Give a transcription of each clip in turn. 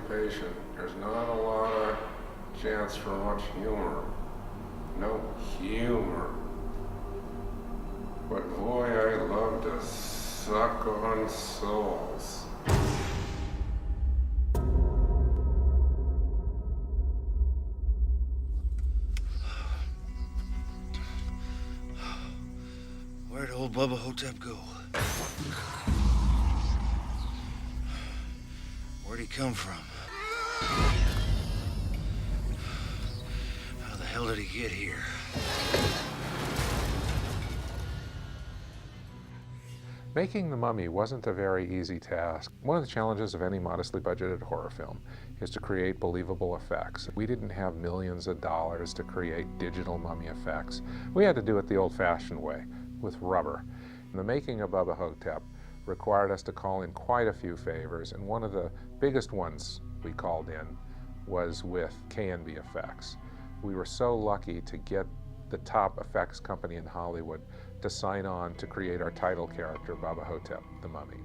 patient. There's not a lot of chance for much humor. No humor. But boy, I love to suck on souls. Where'd old Bubba Hotep go? Where'd he come from? How the hell did he get here? Making The Mummy wasn't a very easy task. One of the challenges of any modestly budgeted horror film is to create believable effects. We didn't have millions of dollars to create digital mummy effects. We had to do it the old-fashioned way, with rubber. The making of Bubba Hotep required us to call in quite a few favors, and one of the biggest ones we called in was with K&B Effects. We were so lucky to get the top effects company in Hollywood to sign on to create our title character, Bubba Hotep, the Mummy.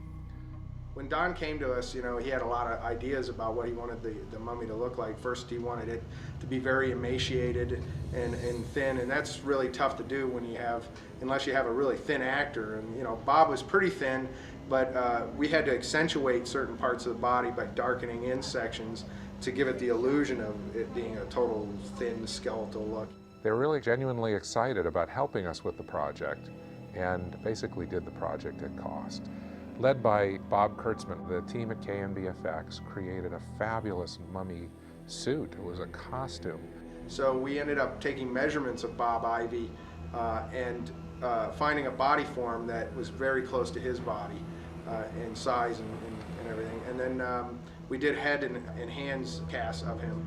When Don came to us, you know, he had a lot of ideas about what he wanted the mummy to look like. First, he wanted it to be very emaciated and thin, and that's really tough to do when you have, unless you have a really thin actor. And you know, Bob was pretty thin, but we had to accentuate certain parts of the body by darkening in sections to give it the illusion of it being a total thin skeletal look. They were really genuinely excited about helping us with the project and basically did the project at cost. Led by Bob Kurtzman, the team at K&B Effects created a fabulous mummy suit. It was a costume. So we ended up taking measurements of Bob Ivy and finding a body form that was very close to his body in size and everything. And then we did head and hands casts of him.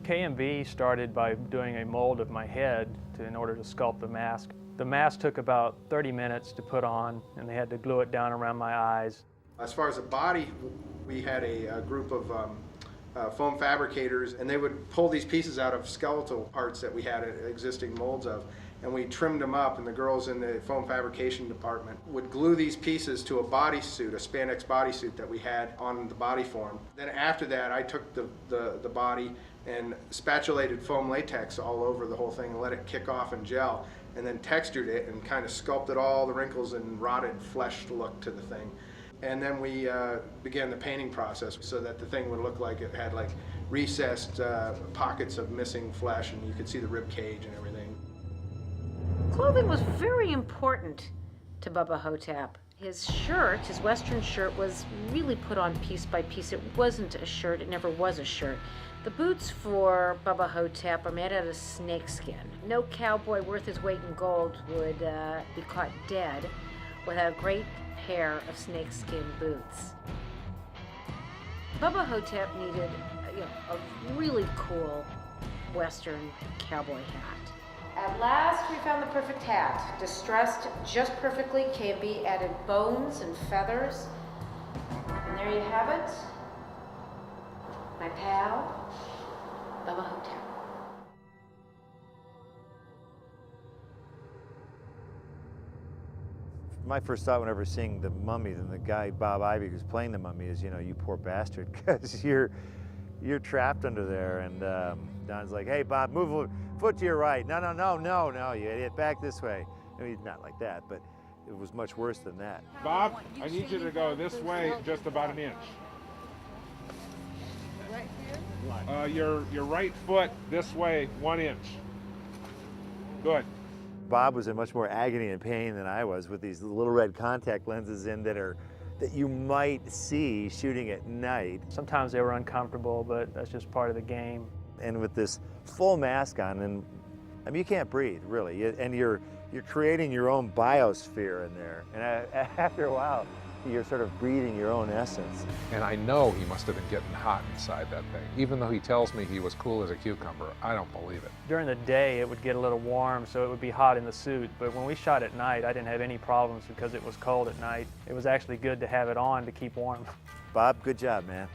K&B started by doing a mold of my head in order to sculpt the mask. The mask took about 30 minutes to put on, and they had to glue it down around my eyes. As far as the body, we had a group of foam fabricators, and they would pull these pieces out of skeletal parts that we had existing molds of, and we trimmed them up, and the girls in the foam fabrication department would glue these pieces to a bodysuit, a spandex bodysuit that we had on the body form. Then after that, I took the body and spatulated foam latex all over the whole thing and let it kick off and gel, and then textured it and kind of sculpted all the wrinkles and rotted flesh look to the thing. And then we began the painting process so that the thing would look like it had like recessed pockets of missing flesh, and you could see the rib cage and everything. Clothing was very important to Bubba Hotep. His shirt, his Western shirt, was really put on piece by piece. It wasn't a shirt, it never was a shirt. The boots for Bubba Hotep are made out of snakeskin. No cowboy worth his weight in gold would be caught dead without a great pair of snakeskin boots. Bubba Hotep needed a really cool Western cowboy hat. At last, we found the perfect hat. Distressed just perfectly, K&B added bones and feathers. And there you have it. My pal, Bubba Hotep. My first thought whenever seeing the mummy, then the guy, Bob Ivy, who's playing the mummy, is, you know, you poor bastard, because you're trapped under there. And Don's like, hey, Bob, move a foot to your right. No, you idiot, back this way. I mean, not like that, but it was much worse than that. Bob, I need you to go this way just about an inch. Right here? Your right foot this way 1 inch. Good. Bob was in much more agony and pain than I was with these little red contact lenses in that you might see shooting at night. Sometimes they were uncomfortable, but that's just part of the game. And with this full mask on, and I mean, you can't breathe, really. And you're creating your own biosphere in there. And after a while, you're sort of breathing your own essence. And I know he must have been getting hot inside that thing. Even though he tells me he was cool as a cucumber, I don't believe it. During the day, it would get a little warm, so it would be hot in the suit. But when we shot at night, I didn't have any problems because it was cold at night. It was actually good to have it on to keep warm. Bob, good job, man.